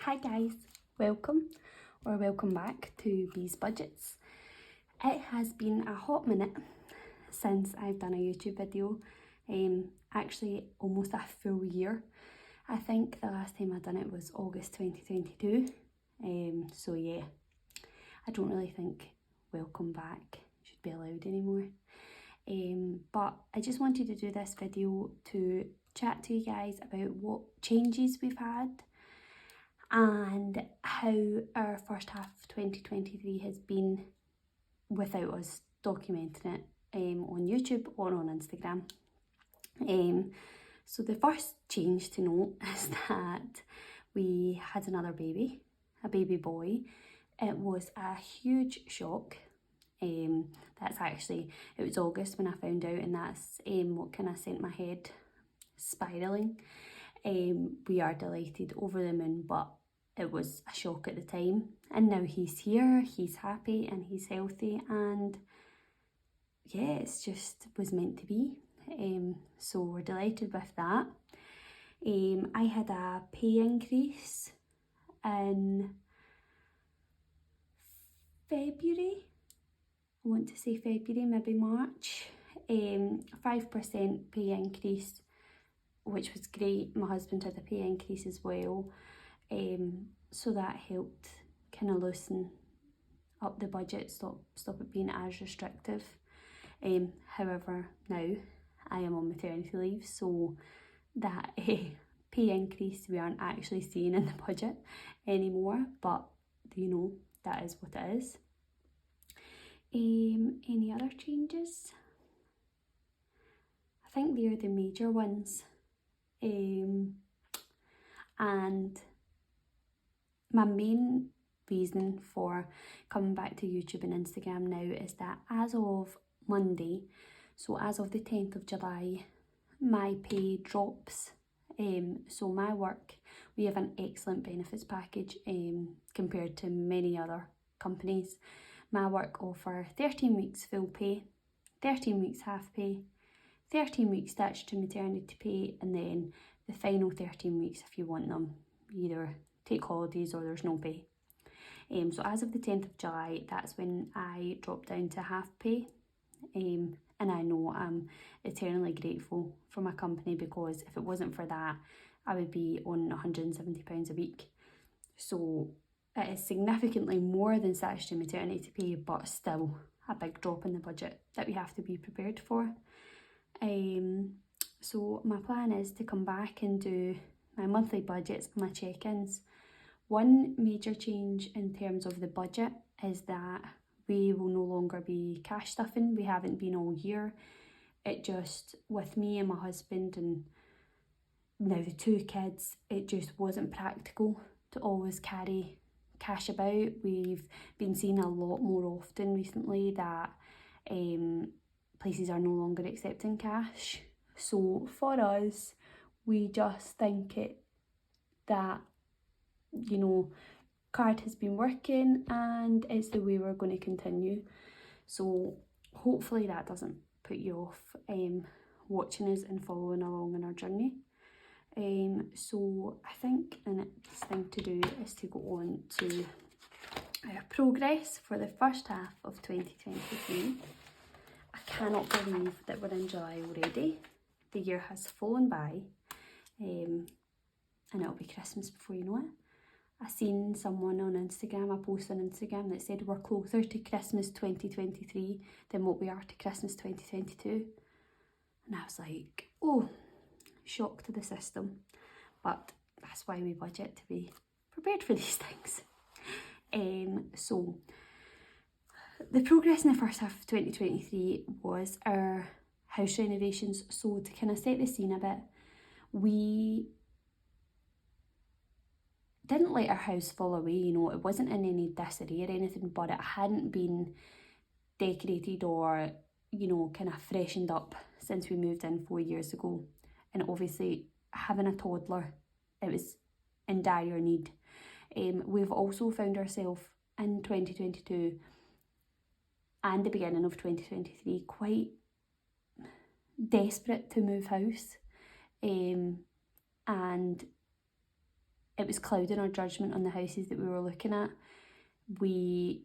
Hi guys, welcome back to Bees Budgets. It has been a hot minute since I've done a YouTube video, actually almost a full year. I think the last time I done it was August 2022, so yeah, I don't really think welcome back should be allowed anymore. But I just wanted to do this video to chat to you guys about what changes we've had and how our first half of 2023 has been without us documenting it on YouTube or on Instagram. So the first change to note is that we had another baby, a baby boy. It was a huge shock. It was August when I found out, and that's what kind of sent my head spiralling. We are delighted, over the moon, but it was a shock at the time, and now he's here, he's happy and he's healthy, and yeah, it's just was meant to be. So we're delighted with that. I had a pay increase in February, I want to say February, maybe March. 5% pay increase, which was great. My husband had a pay increase as well, so that helped kind of loosen up the budget, stop it being as restrictive. However, now I am on maternity leave, so that pay increase we aren't actually seeing in the budget anymore, but you know, that is what it is. Any other changes? I think they are the major ones. And my main reason for coming back to YouTube and Instagram now is that as of Monday, so as of the 10th of July, my pay drops. So my work, we have an excellent benefits package compared to many other companies. My work offer 13 weeks full pay, 13 weeks half pay, 13 weeks statutory maternity pay, and then the final 13 weeks if you want them, either take holidays or there's no pay. So as of the 10th of July, that's when I dropped down to half pay. And I know I'm eternally grateful for my company, because if it wasn't for that, I would be on £170 a week. So it is significantly more than statutory maternity pay, but still a big drop in the budget that we have to be prepared for. So my plan is to come back and do my monthly budgets and my check-ins. One major change in terms of the budget is that we will no longer be cash stuffing. We haven't been all year. It just, with me and my husband and now the 2 kids, it just wasn't practical to always carry cash about. We've been seeing a lot more often recently that places are no longer accepting cash. So for us, we just think that, you know, card has been working and it's the way we're going to continue. So hopefully that doesn't put you off watching us and following along on our journey. So I think the next thing to do is to go on to our progress for the first half of 2023. I cannot believe that we're in July already. The year has flown by, and it'll be Christmas before you know it. I seen someone on Instagram, a post on Instagram that said we're closer to Christmas 2023 than what we are to Christmas 2022. And I was like, oh, shock to the system. But that's why we budget, to be prepared for these things. So the progress in the first half of 2023 was our house renovations. So to kind of set the scene a bit, we didn't let our house fall away, you know, it wasn't in any disarray or anything, but it hadn't been decorated or, you know, kind of freshened up since we moved in 4 years ago. And obviously having a toddler, it was in dire need. We've also found ourselves in 2022 and the beginning of 2023 quite desperate to move house, and it was clouding our judgment on the houses that we were looking at. We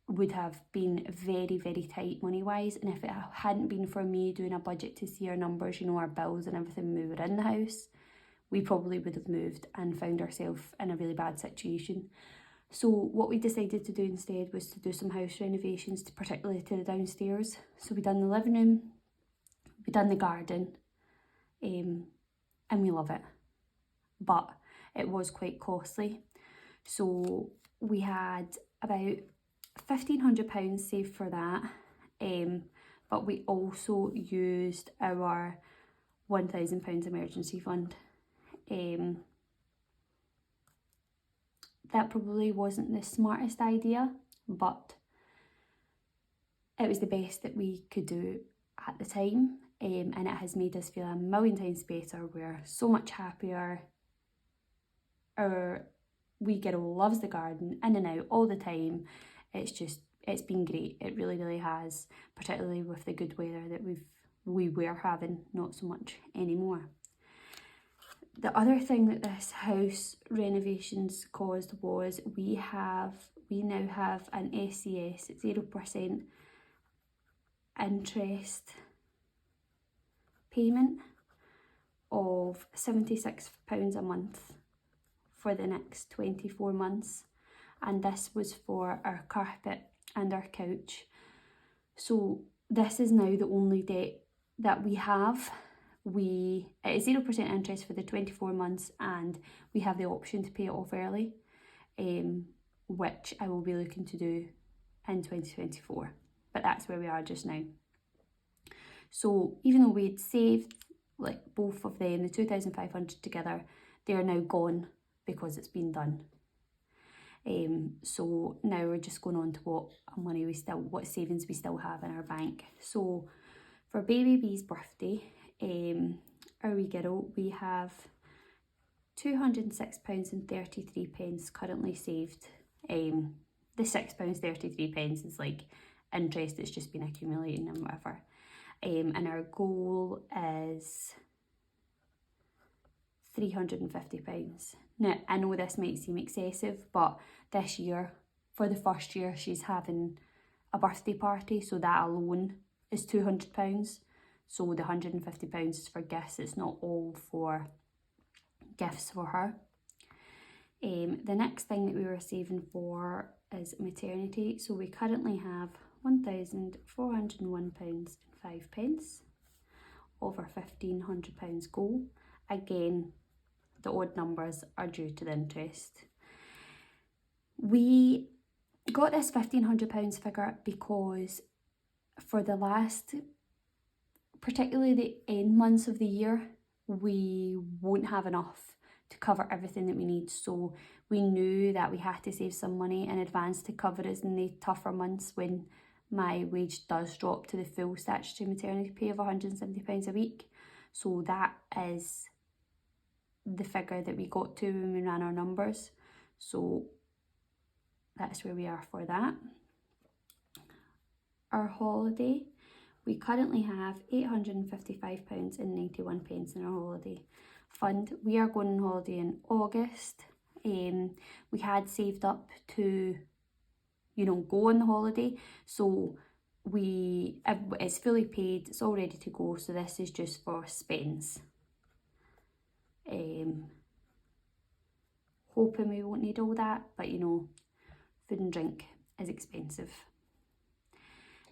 would have been very, very tight money wise, and if it hadn't been for me doing a budget to see our numbers, you know, our bills and everything when we were in the house, we probably would have moved and found ourselves in a really bad situation. So what we decided to do instead was to do some house renovations, particularly to the downstairs. So we done the living room, we done the garden, and we love it, but it was quite costly. So we had about £1,500 saved for that, but we also used our £1,000 emergency fund. That probably wasn't the smartest idea, but it was the best that we could do at the time, and it has made us feel a million times better. We're so much happier. Our wee girl loves the garden, in and out all the time. It's been great. It really, really has, particularly with the good weather that we were having, not so much anymore. The other thing that this house renovations caused was we now have an SCS 0% interest payment of £76 a month for the next 24 months, and this was for our carpet and our couch. So this is now the only debt that we have. It is 0% interest for the 24 months, and we have the option to pay it off early, which I will be looking to do in 2024, but that's where we are just now. So even though we'd saved like both of them, the 2,500 together, they are now gone because it's been done. So now we're just going on to what savings we still have in our bank. So for baby B's birthday, our wee girl, we have £206.33 currently saved. The £6.33 is like interest that's just been accumulating and whatever. And our goal is £350. Now, I know this might seem excessive, but this year, for the first year, she's having a birthday party, so that alone is £200. So the £150 is for gifts, it's not all for gifts for her. The next thing that we were saving for is maternity. So we currently have £1,401.05 of our £1,500 goal. Again, the odd numbers are due to the interest. We got this £1,500 figure because for the last, particularly the end months of the year, we won't have enough to cover everything that we need. So we knew that we had to save some money in advance to cover us in the tougher months when my wage does drop to the full statutory maternity pay of £170 a week. So that is the figure that we got to when we ran our numbers. So that's where we are for that. Our holiday, we currently have £855.91 in our holiday fund. We are going on holiday in August. We had saved up to, go on the holiday, so it's fully paid, it's all ready to go, so this is just for spends. Hoping we won't need all that, but food and drink is expensive.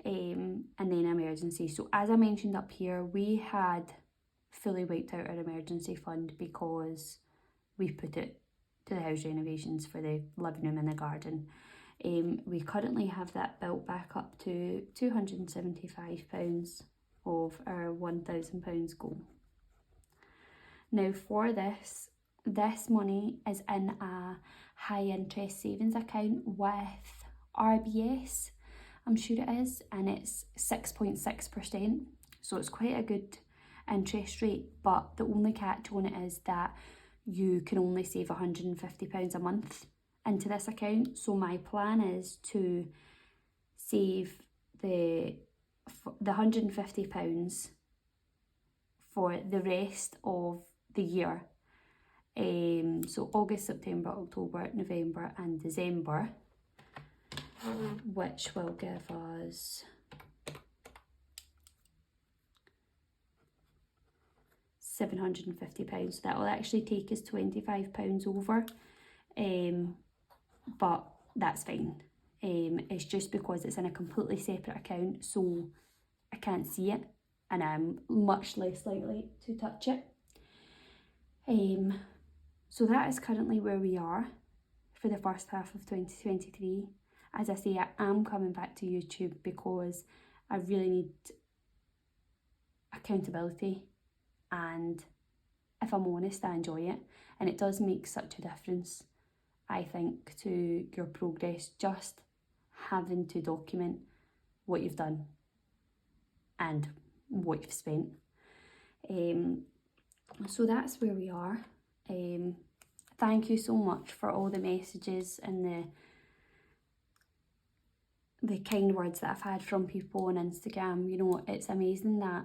And then emergency. So as I mentioned up here, we had fully wiped out our emergency fund because we put it to the house renovations for the living room and the garden. We currently have that built back up to £275 of our £1,000 goal. Now for this money is in a high interest savings account with RBS, I'm sure it is, and it's 6.6%, so it's quite a good interest rate, but the only catch on it is that you can only save £150 a month into this account. So my plan is to save the £150 for the rest of the year, and So August, September, October, November and December, which will give us £750. So that will actually take us £25 over, but that's fine. It's just because it's in a completely separate account, so I can't see it and I'm much less likely to touch it. So that is currently where we are for the first half of 2023. As I say, I am coming back to YouTube because I really need accountability, and if I'm honest, I enjoy it, and it does make such a difference, I think, to your progress, just having to document what you've done and what you've spent. So that's where we are. Thank you so much for all the messages and the kind words that I've had from people on Instagram. You know, it's amazing that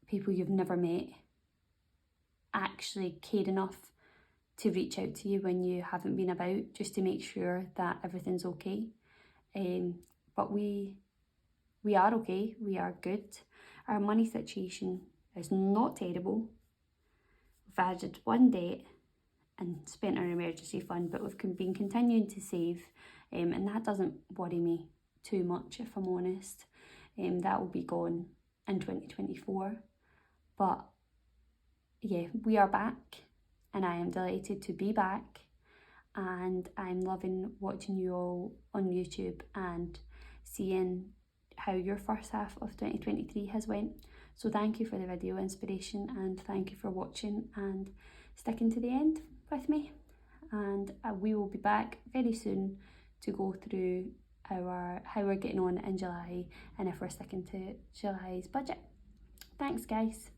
people you've never met actually care enough to reach out to you when you haven't been about, just to make sure that everything's okay. But we are okay, we are good. Our money situation is not terrible. We've added one debt and spent our emergency fund, but we've been continuing to save, and that doesn't worry me too much, if I'm honest. That will be gone in 2024. But yeah, we are back, and I am delighted to be back, and I'm loving watching you all on YouTube and seeing how your first half of 2023 has went. So thank you for the video inspiration, and thank you for watching and sticking to the end with me. And we will be back very soon to go through how we're getting on in July and if we're sticking to July's budget. Thanks guys.